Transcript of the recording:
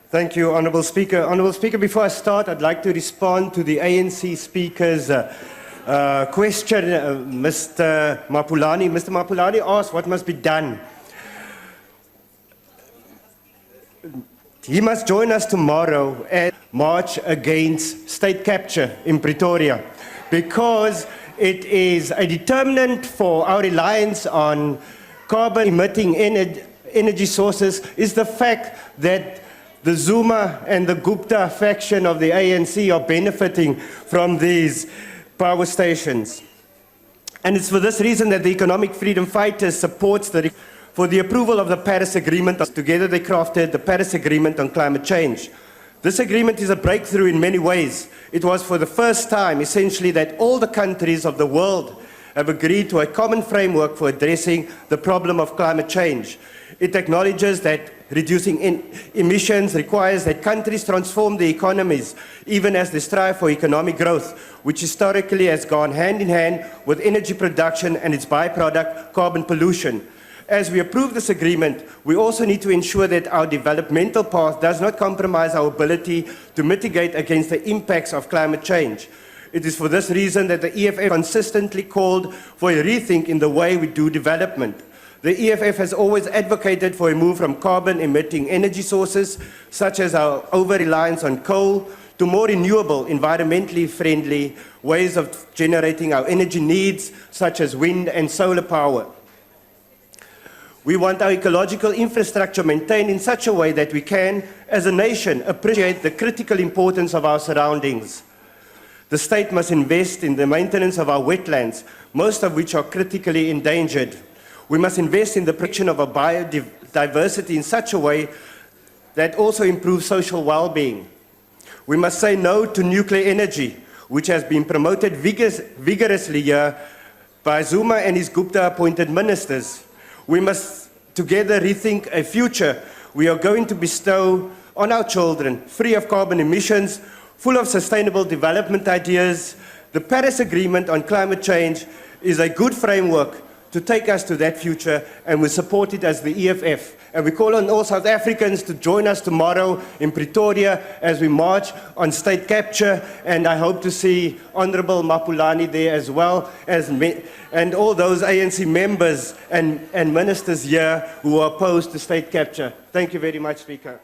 Thank you, Honourable Speaker. Honourable Speaker, before I start, I'd like to respond to the ANC Speaker's question. Mr. Mapulani asked what must be done. He must join us tomorrow and march against state capture in Pretoria, because it is a determinant for our reliance on carbon-emitting energy sources is the fact that the Zuma and the Gupta faction of the ANC are benefiting from these power stations. And it's for this reason that the Economic Freedom Fighters supports for the approval of the Paris Agreement. Together they crafted the Paris Agreement on climate change. This agreement is a breakthrough in many ways. It was for the first time, essentially, that all the countries of the world have agreed to a common framework for addressing the problem of climate change. It acknowledges that reducing emissions requires that countries transform their economies, even as they strive for economic growth, which historically has gone hand in hand with energy production and its byproduct, carbon pollution. As we approve this agreement, we also need to ensure that our developmental path does not compromise our ability to mitigate against the impacts of climate change. It is for this reason that the EFF consistently called for a rethink in the way we do development. The EFF has always advocated for a move from carbon-emitting energy sources, such as our over-reliance on coal, to more renewable, environmentally friendly ways of generating our energy needs, such as wind and solar power. We want our ecological infrastructure maintained in such a way that we can, as a nation, appreciate the critical importance of our surroundings. The state must invest in the maintenance of our wetlands, most of which are critically endangered. We must invest in the protection of our biodiversity in such a way that also improves social well-being. We must say no to nuclear energy, which has been promoted vigorously here by Zuma and his Gupta-appointed ministers. We must together rethink a future we are going to bestow on our children, free of carbon emissions, full of sustainable development ideas. The Paris Agreement on climate change is a good framework to take us to that future, and we support it as the EFF. And we call on all South Africans to join us tomorrow in Pretoria as we march on state capture, and I hope to see Honourable Mapulani there as well, and all those ANC members and ministers here who are opposed to state capture. Thank you very much, Speaker.